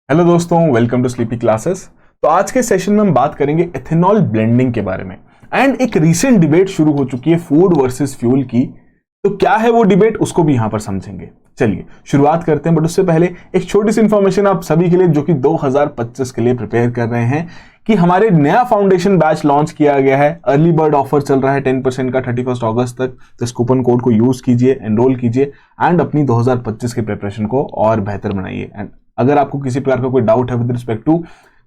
Hello दोस्तों, welcome to sleepy classes. तो आज के सेशन में हम बात करेंगे एथेनॉल ब्लेंडिंग के बारे में। एंड एक रीसेंट डिबेट शुरू हो चुकी है फूड वर्सेस फ्यूल की। तो क्या है वो डिबेट, उसको भी यहां पर समझेंगे। चलिए शुरुआत करते हैं, बट उससे पहले एक छोटी सी इंफॉर्मेशन आप सभी के लिए जो कि 2025 के लिए प्रिपेयर कर रहे हैं कि हमारे नया फाउंडेशन बैच लॉन्च किया गया है। अर्ली बर्ड ऑफर चल रहा है 10% का 31 अगस्त तक। तो इस कूपन कोड को यूज कीजिए, एनरोल कीजिए एंड अपनी 2025 के प्रिपरेशन को और बेहतर बनाइए। एंड अगर आपको किसी प्रकार का कोई डाउट है with respect to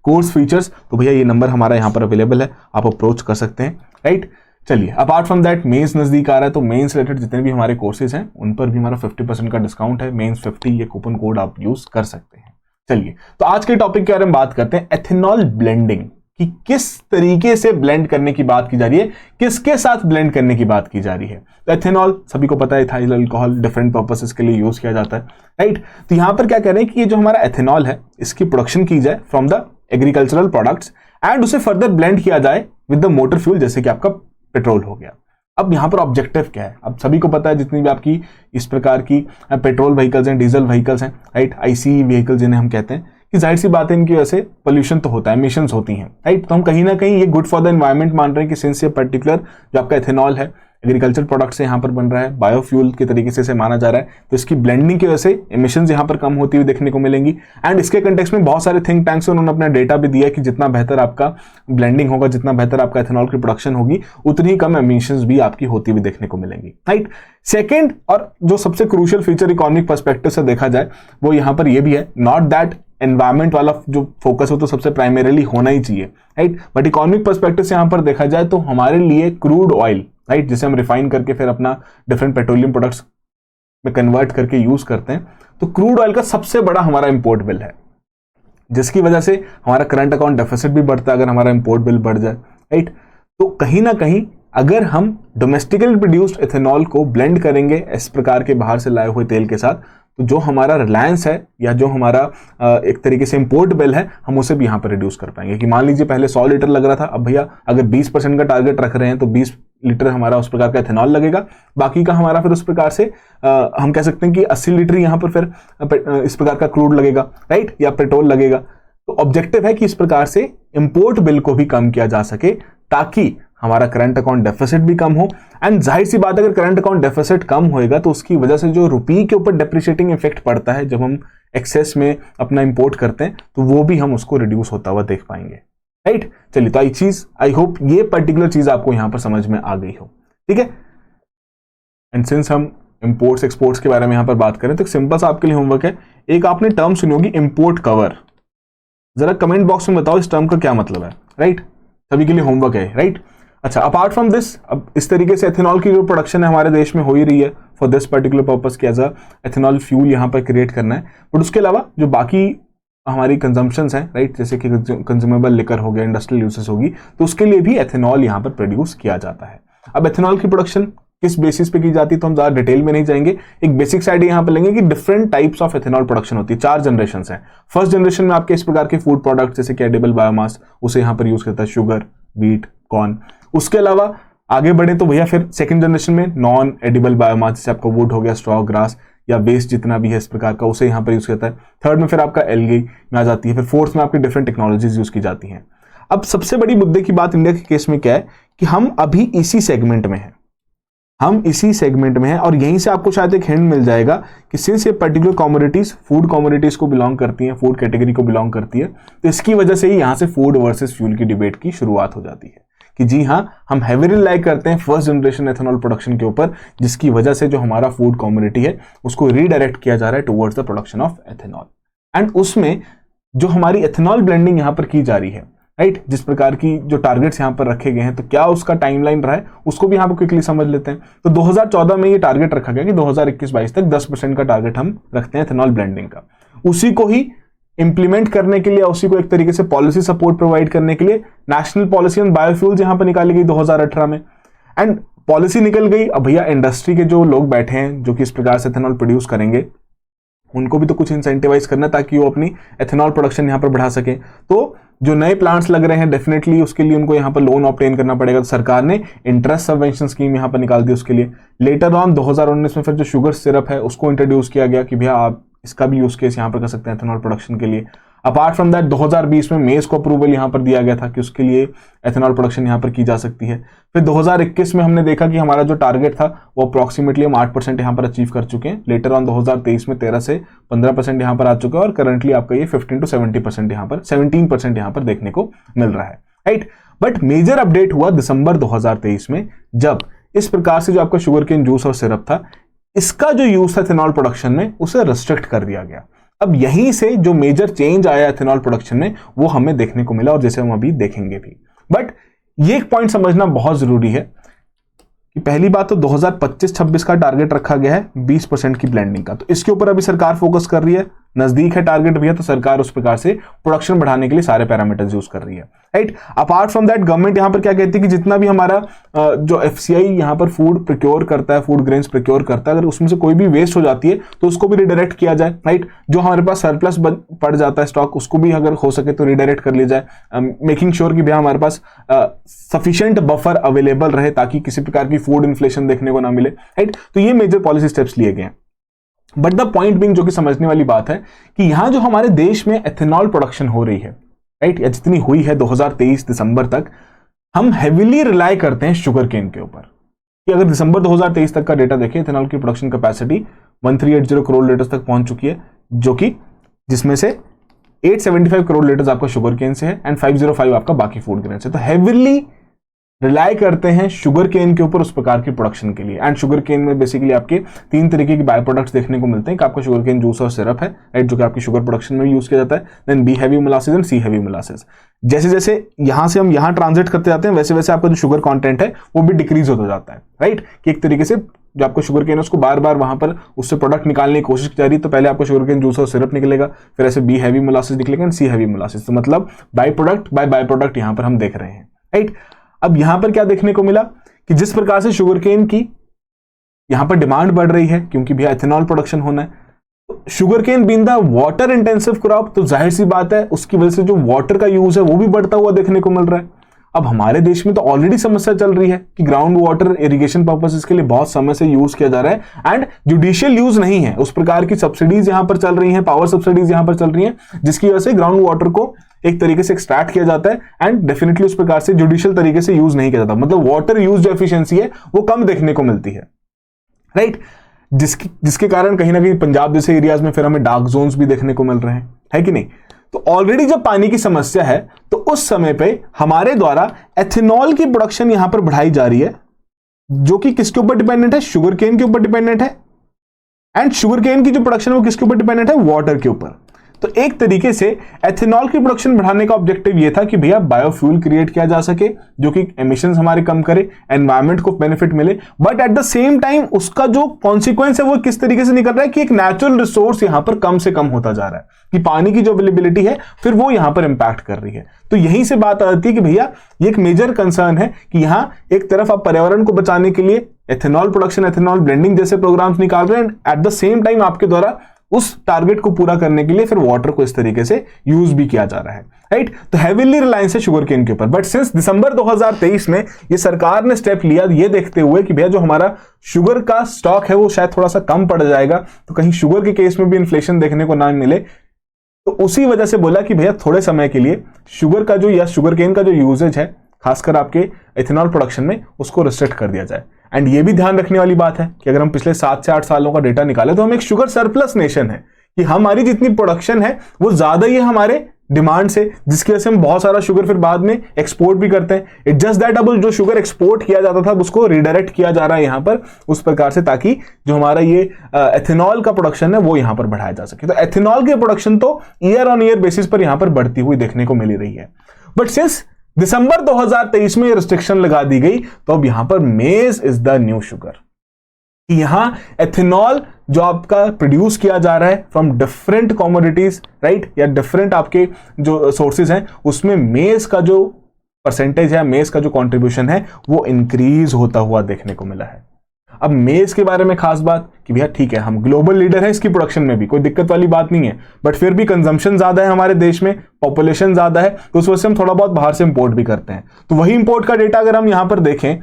course features तो भैया ये नंबर हमारा यहाँ पर अवेलेबल है, आप अप्रोच कर सकते हैं, राइट। चलिए, अपार्ट फ्रॉम दैट मेंस नजदीक आ रहा है, तो मेंस रिलेटेड जितने भी हमारे कोर्सेज हैं उन पर भी हमारा 50% का डिस्काउंट है। मेंस 50 ये कूपन कोड आप यूज कर सकते हैं। चलिए, तो आज के टॉपिक के बारे में बात करते हैं, एथेनॉल ब्लेंडिंग, कि किस तरीके से ब्लेंड करने की बात की जा रही है, किसके साथ ब्लेंड करने की बात की जा रही है। तो एथेनॉल सभी को पता है, इथाइल अल्कोहल डिफरेंट पर्पसेस के लिए यूज किया जाता है, राइट। तो यहां पर क्या कह रहे हैं कि ये जो हमारा एथेनॉल है इसकी प्रोडक्शन की जाए from the agricultural products and उसे फर्दर ब्लेंड किया जाए विद द मोटर फ्यूल, जैसे कि आपका पेट्रोल हो गया। अब यहां पर ऑब्जेक्टिव क्या है, अब सभी को पता है, जितनी भी आपकी इस प्रकार की पेट्रोल व्हीकल्स हैं, डीजल व्हीकल्स हैं, राइट, आईसी व्हीकल जिन्हें हम कहते हैं, कि जाहिर सी बात है इनकी वजह से पोल्यूशन तो होता है, एमिशंस होती हैं, राइट। तो हम कहीं ना कहीं ये गुड फॉर द एनवायरमेंट मान रहे हैं कि सिंस ये पर्टिकुलर जो आपका एथेनॉल है एग्रीकल्चर प्रोडक्ट से यहाँ पर बन रहा है, बायोफ्यूल के तरीके से इसे माना जा रहा है, तो इसकी ब्लेंडिंग की वजह से एमिशंस यहाँ पर कम होती हुई देखने को मिलेंगी। एंड इसके कंटेक्स्ट में बहुत सारे थिंक टैंक्स उन्होंने अपना डेटा भी दिया कि जितना बेहतर आपका ब्लेंडिंग होगा, जितना बेहतर आपका एथेनॉल की प्रोडक्शन होगी, उतनी ही कम एमिशंस भी आपकी होती हुई देखने को मिलेंगी, राइट। सेकेंड, और जो सबसे क्रूशियल फीचर इकोनॉमिक पर्सपेक्टिव से देखा जाए वो यहाँ पर ये भी है, नॉट दैट एनवायरमेंट वाला जो फोकस हो तो सबसे प्राइमरीली होना ही चाहिए, राइट, बट इकोनॉमिक पर्सपेक्टिव से यहां पर देखा जाए तो हमारे लिए क्रूड ऑयल, राइट, जिसे हम रिफाइन करके फिर अपना डिफरेंट पेट्रोलियम प्रोडक्ट्स में कन्वर्ट करके यूज करते हैं, तो क्रूड ऑयल का सबसे बड़ा हमारा इंपोर्ट बिल है, जिसकी वजह से हमारा करंट अकाउंट डेफिसिट भी बढ़ता है अगर हमारा इंपोर्ट बिल बढ़ जाए, राइट। तो कहीं ना कहीं अगर हम डोमेस्टिकली प्रोड्यूस्ड एथेनॉल को ब्लेंड करेंगे इस प्रकार के बाहर से लाए हुए तेल के साथ, तो जो हमारा रिलायंस है या जो हमारा एक तरीके से इंपोर्ट बिल है, हम उसे भी यहाँ पर रिड्यूस कर पाएंगे। कि मान लीजिए पहले 100 लीटर लग रहा था, अब भैया अगर 20% का टारगेट रख रहे हैं तो 20 लीटर हमारा उस प्रकार का एथेनॉल लगेगा, बाकी का हमारा फिर उस प्रकार से हम कह सकते हैं कि 80 लीटर यहाँ पर फिर इस प्रकार का क्रूड लगेगा, राइट, या पेट्रोल लगेगा। तो ऑब्जेक्टिव है कि इस प्रकार से इंपोर्ट बिल को भी कम किया जा सके ताकि हमारा करंट अकाउंट डेफिसिट भी कम हो। एंड जाहिर सी बात, अगर करंट अकाउंट डेफिसिट कम होएगा तो उसकी वजह से जो रुपये के ऊपर डेप्रिशिएटिंग इफेक्ट पड़ता है जब हम एक्सेस में अपना इंपोर्ट करते हैं, तो वो भी हम उसको रिड्यूस होता हुआ देख पाएंगे, राइट। चलिए, तो आई होप ये पर्टिकुलर चीज आपको यहां पर समझ में आ गई हो, ठीक है। एंड सिंस हम इंपोर्ट्स एक्सपोर्ट्स के बारे में यहां पर बात करें तो एक सिंपल सा आपके लिए होमवर्क है। एक आपने टर्म सुनी होगी, इंपोर्ट कवर। जरा कमेंट बॉक्स में बताओ इस टर्म का क्या मतलब है, राइट। सभी के लिए होमवर्क है, राइट। अच्छा, अपार्ट फ्रॉम दिस, अब इस तरीके से एथेनॉल की जो प्रोडक्शन है हमारे देश में हो ही रही है फॉर दिस पर्टिकुलर पर्पस कि एज अ एथेनॉल फ्यूल यहाँ पर क्रिएट करना है, बट उसके अलावा जो बाकी हमारी कंजम्पशंस हैं, राइट, जैसे कि कंज्यूमेबल लिकर हो गया, इंडस्ट्रियल यूसेस होगी, तो उसके लिए भी एथेनॉल यहाँ पर प्रोड्यूस किया जाता है। अब एथेनॉल की प्रोडक्शन किस बेसिस पे की जाती है तो हम ज्यादा डिटेल में नहीं जाएंगे, एक बेसिक साइड यहाँ पे लेंगे कि different types of ethanol production होती है। 4 जनरेशन है। फर्स्ट जनरेशन में आपके इस प्रकार के फूड प्रोडक्ट जैसे कि एडिबल बायोमास, उसे यहाँ पर यूज करता है, शुगर, व्हीट, कॉर्न। उसके अलावा आगे बढ़े तो भैया फिर सेकंड जनरेशन में नॉन एडिबल बायोमास, जैसे आपका वुड हो गया, स्ट्रॉ, ग्रास या वेस्ट जितना भी है इस प्रकार का, उसे यहाँ पर यूज करता है। थर्ड में फिर आपका एल्गी में आ जाती है। फिर फोर्थ में आपकी डिफरेंट टेक्नोलॉजीज यूज की जाती हैं। अब सबसे बड़ी मुद्दे की बात इंडिया के केस में क्या है कि हम अभी इसी सेगमेंट में हैं, और यहीं से आपको शायद एक हिंट मिल जाएगा कि सिंस ये पर्टिकुलर कमोडिटीज फूड कमोडिटीज को बिलोंग करती हैं, फूड कैटेगरी को बिलोंग करती है, तो इसकी वजह से ही यहां से फूड वर्सेस फ्यूल की डिबेट की शुरुआत हो जाती है कि जी हां, हम हेवी रिलाई करते हैं फर्स्ट जनरेशन एथेनॉल प्रोडक्शन के ऊपर, जिसकी वजह से जो हमारा फूड कमोडिटी है उसको रीडायरेक्ट किया जा रहा है towards the production of ethanol. And उसमें जो हमारी एथेनॉल ब्लेंडिंग यहां पर की जा रही है, राइट, जिस प्रकार की जो टारगेट्स यहां पर रखे गए हैं, तो क्या उसका टाइमलाइन रहा है उसको भी यहां पर क्विकली समझ लेते हैं। तो 2014 में ये टारगेट रखा गया कि 2021-22 तक 10% का टारगेट हम रखते हैं एथेनॉल ब्लेंडिंग का। उसी को ही इंप्लीमेंट करने के लिए, उसी को एक तरीके से पॉलिसी सपोर्ट प्रोवाइड करने के लिए नेशनल पॉलिसी ऑन बायोफ्यूल्स यहां पर निकाली गई 2018 में। एंड पॉलिसी निकल गई, अब भैया इंडस्ट्री के जो लोग बैठे हैं जो कि इस प्रकार से एथेनॉल प्रोड्यूस करेंगे, उनको भी तो कुछ इंसेंटिवाइज करना ताकि वो अपनी एथेनॉल प्रोडक्शन यहाँ पर बढ़ा सके। तो जो नए प्लांट्स लग रहे हैं डेफिनेटली उसके लिए उनको यहाँ पर लोन ऑब्टेन करना पड़ेगा, तो सरकार ने इंटरेस्ट सबवेंशन स्कीम यहाँ पर निकाल दी उसके लिए। लेटर ऑन 2019 में फिर जो शुगर सिरप है उसको इंट्रोड्यूस किया गया कि भैया आप इसका भी यूज केस यहाँ पर कर सकते हैं एथेनॉल प्रोडक्शन के लिए। अपार्ट फ्रॉम दैट 2020 में मेज को अप्रूवल यहां पर दिया गया था कि उसके लिए एथेनॉल प्रोडक्शन यहां पर की जा सकती है। फिर 2021 में हमने देखा कि हमारा जो टारगेट था वो अप्रोक्सीमेटली हम 8% यहां पर अचीव कर चुके हैं। लेटर ऑन 2023 में 13 से 15% यहां पर आ चुका है और करंटली आपका ये 15 to 70% यहां पर 17% यहां पर देखने को मिल रहा है, राइट। बट मेजर अपडेट हुआ दिसंबर 2023 में, जब इस प्रकार से जो आपका शुगर केन जूस और सिरप था, इसका जो यूज था एथेनॉल प्रोडक्शन में, उसे रिस्ट्रिक्ट कर दिया गया। अब यहीं से जो मेजर चेंज आया एथेनॉल प्रोडक्शन में वो हमें देखने को मिला और जैसे हम अभी देखेंगे भी। बट ये एक पॉइंट समझना बहुत जरूरी है कि पहली बात तो 2025-26 का टारगेट रखा गया है 20% की ब्लेंडिंग का, तो इसके ऊपर अभी सरकार फोकस कर रही है। नजदीक है टारगेट भैया, तो सरकार उस प्रकार से प्रोडक्शन बढ़ाने के लिए सारे पैरामीटर्स यूज कर रही है, right. Apart from that government यहां पर क्या कहती है कि जितना भी हमारा जो एफसीआई यहां पर फूड प्रोक्योर करता है, फूड ग्रेन्स प्रोक्योर करता है, अगर उसमें से कोई भी वेस्ट हो जाती है तो उसको भी रिडायरेक्ट किया जाए, राइट। जो हमारे पास सरप्लस पड़ जाता है स्टॉक, उसको भी अगर हो सके तो रिडायरेक्ट कर लिया जाए, मेकिंग श्योर कि भैया हमारे पास सफिशिएंट बफर अवेलेबल रहे ताकि किसी प्रकार की फूड इन्फ्लेशन देखने को ना मिले, राइट। तो ये मेजर पॉलिसी स्टेप्स लिए गए हैं। बट द पॉइंट बिंग, जो कि समझने वाली बात है कि यहां जो हमारे देश में एथेनॉल प्रोडक्शन हो रही है, राइट, या जितनी हुई है 2023 दिसंबर तक, हम हेविली रिलाई करते हैं शुगर केन के ऊपर। कि अगर दिसंबर 2023 तक का डेटा देखें, एथेनॉल की प्रोडक्शन कैपेसिटी 1380 करोड़ लीटर्स तक पहुंच चुकी है, जो कि जिसमें से 875 करोड़ लीटर्स आपका शुगर केन से है एंड 505 आपका बाकी फूड ग्रेन से। तो हेविली रिलाई करते हैं शुगर केन के ऊपर उस प्रकार की प्रोडक्शन के लिए। एंड शुगर केन में बेसिकली आपके 3 तरीके के बाय प्रोडक्ट्स देखने को मिलते हैं कि आपका शुगर केन जूस और सिरप है, राइट, जो कि आपकी शुगर प्रोडक्शन में यूज किया जाता है। Then B heavy molasses and C heavy molasses. जैसे जैसे यहां से हम यहां ट्रांजिट करते जाते हैं, वैसे वैसे आपका जो शुगर कंटेंट है वो भी डिक्रीज होता जाता है, राइट। कि एक तरीके से जो आपका शुगर केन है उसको बार बार वहां पर उससे प्रोडक्ट निकालने की कोशिश की जा रही है। तो पहले आपका शुगर केन जूस और सिरप निकलेगा, फिर ऐसे बी हैवी मोलासेस निकलेगा एंड सी हैवी मोलासेस। तो मतलब बाय प्रोडक्ट यहां पर हम देख रहे हैं, राइट। अब यहां पर क्या देखने को मिला कि जिस प्रकार से शुगर केन की यहां पर डिमांड बढ़ रही है, क्योंकि भैया एथेनॉल प्रोडक्शन होना है, sugar cane being the water intensive crop, तो जाहिर सी बात है उसकी वजह से जो वाटर का यूज है वो भी बढ़ता हुआ देखने को मिल रहा है। अब हमारे देश में तो ऑलरेडी समस्या चल रही है कि ग्राउंड वाटर इरिगेशन पर्पसेस के लिए बहुत समय से यूज किया जा रहा है एंड जुडिशियल यूज नहीं है। उस प्रकार की सब्सिडीज यहां पर चल रही हैं, पावर सब्सिडीज यहां पर चल रही हैं, जिसकी वजह से ग्राउंड वाटर को एक तरीके से एक्सट्रैक्ट किया जाता है एंड डेफिनेटली उस प्रकार से जुडिशियल तरीके से यूज नहीं किया जाता। मतलब वाटर यूज जो एफिशिएंसी है वो कम देखने को मिलती है, राइट। जिसके कारण कहीं ना कहीं पंजाब जैसे एरियाज में फिर हमें डार्क जोन्स भी देखने को मिल रहे हैं, है कि नहीं। तो ऑलरेडी जब पानी की समस्या है तो उस समय पे हमारे द्वारा एथेनॉल की प्रोडक्शन यहां पर बढ़ाई जा रही है, जो कि किसके ऊपर डिपेंडेंट है, शुगर केन के ऊपर डिपेंडेंट है। एंड शुगर केन की जो प्रोडक्शन है वो किसके ऊपर डिपेंडेंट है, वाटर के ऊपर। तो एक तरीके से एथेनॉल की प्रोडक्शन बढ़ाने का ऑब्जेक्टिव ये था कि भैया बायोफ्यूल क्रिएट किया जा सके, जो कि एमिशंस हमारे कम करे, एनवायरनमेंट को बेनिफिट मिले, but at the same time उसका जो कॉन्सिक्वेंस है वो किस तरीके से निकल रहा है कि एक नेचुरल रिसोर्स यहां पर कम से कम होता जा रहा है, कि पानी की जो अवेलेबिलिटी है फिर वो यहां पर इंपैक्ट कर रही है। तो यहीं से बात आती है कि भैया ये एक मेजर कंसर्न है कि यहां एक तरफ आप पर्यावरण को बचाने के लिए एथेनॉल प्रोडक्शन, एथेनॉल ब्लेंडिंग जैसे प्रोग्राम्स निकाल रहे हैं, एट द सेम टाइम आपके द्वारा उस टारगेट को पूरा करने के लिए फिर वाटर को इस तरीके से यूज भी किया जा रहा है, राइट। तो हेवीली रिलायंस है शुगर केन के ऊपर। बट सिंस दिसंबर 2023 में ये सरकार ने स्टेप लिया, ये देखते हुए कि भैया जो हमारा शुगर का स्टॉक है वो शायद थोड़ा सा कम पड़ जाएगा, तो कहीं शुगर के केस में भी इन्फ्लेशन देखने को ना मिले, तो उसी वजह से बोला कि भैया थोड़े समय के लिए शुगर का जो या शुगर केन का जो यूजेज है खासकर आपके एथेनॉल प्रोडक्शन में, उसको रिस्ट्रिक्ट कर दिया जाए। एंड ये भी ध्यान रखने वाली बात है कि अगर हम पिछले 7 से 8 सालों का डेटा निकालें तो हम एक शुगर सरप्लस नेशन है, कि हमारी जितनी प्रोडक्शन है वो ज्यादा ही है हमारे डिमांड से, जिसकी वजह से हम बहुत सारा शुगर फिर बाद में एक्सपोर्ट भी करते हैं। इट जस्ट दैट अब जो शुगर एक्सपोर्ट किया जाता था उसको रिडायरेक्ट किया जा रहा है यहां पर उस प्रकार से, ताकि जो हमारा ये एथेनॉल का प्रोडक्शन है वो यहां पर बढ़ाया जा सके। तो एथेनॉल की प्रोडक्शन तो ईयर ऑन ईयर बेसिस पर यहां पर बढ़ती हुई देखने को मिल रही है। बट सिंस दिसंबर 2023 में रिस्ट्रिक्शन लगा दी गई, तो अब यहां पर मेज इज द न्यू शुगर। यहां एथेनॉल जो आपका प्रोड्यूस किया जा रहा है फ्रॉम डिफरेंट कॉमोडिटीज, राइट, या डिफरेंट आपके जो सोर्सेज हैं, उसमें मेज का जो परसेंटेज है, मेज का जो कंट्रीब्यूशन है वो इंक्रीज होता हुआ देखने को मिला है। अब मेज के बारे में खास बात कि भैया ठीक है हम ग्लोबल लीडर हैं इसकी प्रोडक्शन में भी, कोई दिक्कत वाली बात नहीं है, बट फिर भी कंजम्पशन ज्यादा है हमारे देश में, पॉपुलेशन ज्यादा है, तो उस वजह से हम थोड़ा बहुत बाहर से इंपोर्ट भी करते हैं। तो वही इंपोर्ट का डेटा अगर हम यहां पर देखें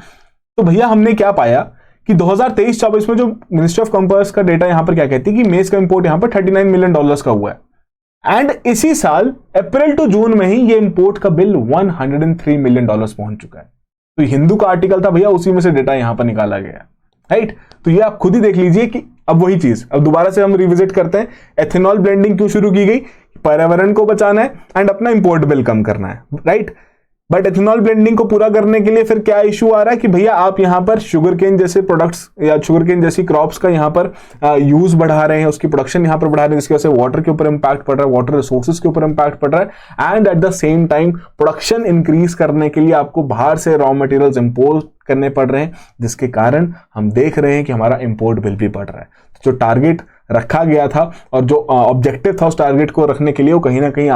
तो भैया हमने क्या पाया कि 2023-24 में जो मिनिस्ट्री ऑफ कॉमर्स का डेटा यहां पर क्या कहती है कि मेज का इंपोर्ट यहां पर $39 मिलियन का हुआ है, एंड इसी साल अप्रैल टू जून में ही ये इंपोर्ट का बिल $103 मिलियन पहुंच चुका है। तो हिंदू का आर्टिकल था भैया, उसी में से डेटा यहां पर निकाला गया, राइट। तो ये आप खुद ही देख लीजिए कि अब वही चीज, अब दोबारा से हम रिविजिट करते हैं, एथेनॉल ब्लेंडिंग क्यों शुरू की गई, पर्यावरण को बचाना है एंड अपना इंपोर्ट बिल कम करना है, राइट। बट एथेनॉल ब्लेंडिंग को पूरा करने के लिए फिर क्या इशू आ रहा है कि भैया आप यहां पर शुगर केन जैसे प्रोडक्ट्स या शुगर केन जैसी क्रॉप्स का यहां पर यूज बढ़ा रहे हैं, उसकी प्रोडक्शन यहां पर बढ़ा रहे हैं, जिसकी वजह से वाटर के ऊपर इंपैक्ट पड़ रहा है, वाटर रिसोर्सेज के ऊपर इंपैक्ट पड़ रहा है, and at the same time production increase करने के लिए आपको बाहर से रॉ मटेरियल्स इंपोर्ट करने पड़ रहे हैं, जिसके कारण हम देख रहे हैं कि हमारा इंपोर्ट बिल भी बढ़ रहा है। तो जो टारगेट रखा गया था और जो ऑब्जेक्टिव था उस टारगेट को रखने के लिए, वो कहीं ना कहीं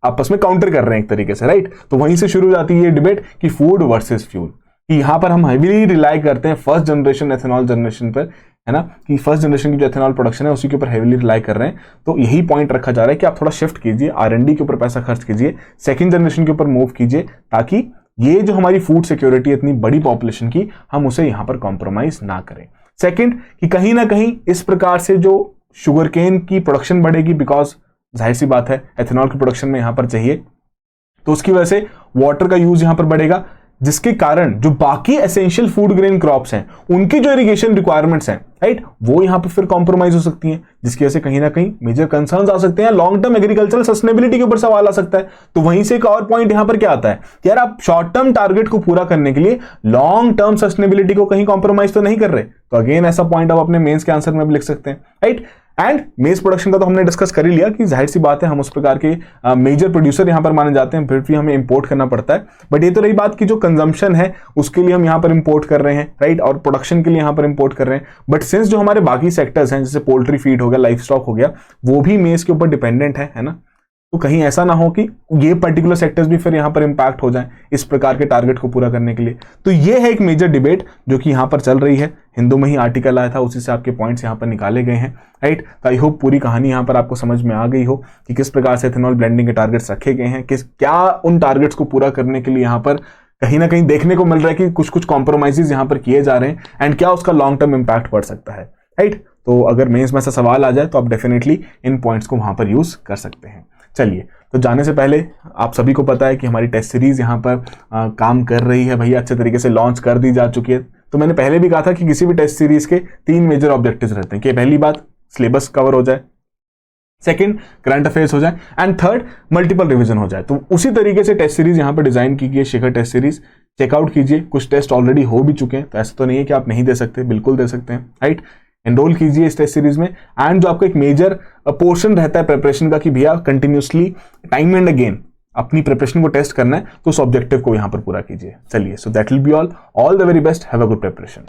आपस में काउंटर कर रहे हैं एक तरीके से, राइट। तो वहीं से शुरू हो जाती है ये डिबेट कि फूड वर्सेस फ्यूल, कि यहां पर हम हेवीली रिलाई करते हैं फर्स्ट जनरेशन एथेनॉल जनरेशन पर, है ना, कि फर्स्ट जनरेशन की जो एथेनॉल प्रोडक्शन है उसी के ऊपर हेवीली रिलाई कर रहे हैं। तो यही पॉइंट रखा जा रहा है कि आप थोड़ा शिफ्ट कीजिए, R&D के ऊपर पैसा खर्च कीजिए, सेकेंड जनरेशन के ऊपर मूव कीजिए, ताकि ये जो हमारी फूड सिक्योरिटी इतनी बड़ी पॉपुलेशन की, हम उसे यहां पर कॉम्प्रोमाइज ना करें। सेकेंड, कि कहीं ना कहीं इस प्रकार से जो शुगर केन की प्रोडक्शन बढ़ेगी, बिकॉज जाहिर सी बात है एथेनॉल की प्रोडक्शन में यहां पर चाहिए, तो उसकी वजह से वाटर का यूज यहां पर बढ़ेगा, जिसके कारण जो बाकी एसेंशियल फूड ग्रेन क्रॉप्स हैं उनकी जो इरिगेशन रिक्वायरमेंट्स हैं, राइट, वो यहां पर फिर कॉम्प्रोमाइज हो सकती हैं, जिसकी वजह से कहीं ना कहीं मेजर कंसर्न्स आ सकते हैं, लॉन्ग टर्म एग्रीकल्चरल सस्टेनेबिलिटी के ऊपर सवाल आ सकता है। तो वहीं से एक और पॉइंट यहां पर क्या आता है कि यार आप शॉर्ट टर्म टारगेट को पूरा करने के लिए लॉन्ग टर्म सस्टेनेबिलिटी को कहीं कॉम्प्रोमाइज तो नहीं कर रहे। तो अगेन ऐसा पॉइंट आप अपने मेंस के आंसर में भी लिख सकते हैं, राइट। एंड मेज प्रोडक्शन का तो हमने डिस्कस कर ही लिया कि जाहिर सी बात है हम उस प्रकार के मेजर प्रोड्यूसर यहां पर माने जाते हैं, फिर भी हमें इंपोर्ट करना पड़ता है। बट ये तो रही बात कि जो कंजम्पशन है उसके लिए हम यहां पर इंपोर्ट कर रहे हैं, राइट, और प्रोडक्शन के लिए यहां पर इंपोर्ट कर रहे हैं। बट सिंस जो हमारे बाकी सेक्टर्स हैं, जैसे पोल्ट्री फीड हो गया, लाइफ स्टॉक हो गया, वो भी मेज के ऊपर डिपेंडेंट है ना, तो कहीं ऐसा ना हो कि ये पर्टिकुलर सेक्टर्स भी फिर यहां पर इंपैक्ट हो जाएं इस प्रकार के टारगेट को पूरा करने के लिए। तो ये है एक मेजर डिबेट जो कि यहां पर चल रही है। हिंदू में ही आर्टिकल आया था, उसी से आपके पॉइंट्स यहां पर निकाले गए हैं, राइट। तो आई होप पूरी कहानी यहां पर आपको समझ में आ गई हो कि किस प्रकार से एथेनॉल ब्लेंडिंग के टारगेट्स रखे गए हैं, क्या उन टारगेट्स को पूरा करने के लिए यहां पर कहीं ना कहीं देखने को मिल रहा है कि कुछ कॉम्प्रोमाइजेज यहां पर किए जा रहे हैं, एंड क्या उसका लॉन्ग टर्म इंपैक्ट पड़ सकता है, राइट। तो अगर मेंस में ऐसा सवाल आ जाए तो आप डेफिनेटली इन पॉइंट्स को वहां पर यूज कर सकते हैं। चलिए, तो जाने से पहले आप सभी को पता है कि हमारी टेस्ट सीरीज यहाँ पर काम कर रही है भैया, अच्छे तरीके से लॉन्च कर दी जा चुकी है। तो मैंने पहले भी कहा था कि किसी भी टेस्ट सीरीज के 3 मेजर ऑब्जेक्टिव्स रहते हैं कि पहली बात सिलेबस कवर हो जाए, सेकंड करंट अफेयर्स हो जाए, एंड थर्ड मल्टीपल रिवीजन हो जाए। तो उसी तरीके से टेस्ट सीरीज यहाँ पर डिजाइन की गई है, शिखर टेस्ट सीरीज। चेकआउट कीजिए, कुछ टेस्ट ऑलरेडी हो भी चुके हैं, तो ऐसा तो नहीं है कि आप नहीं दे सकते, बिल्कुल दे सकते हैं, राइट। एनरोल कीजिए इस टेस्ट सीरीज में। एंड जो आपको एक मेजर पोर्शन रहता है प्रिपरेशन का कि भैया कंटिन्यूसली टाइम एंड अगेन अपनी प्रिपरेशन को टेस्ट करना है, तो उस ऑब्जेक्टिव को यहां पर पूरा कीजिए। चलिए, so that will be all the very best, have a good preparation.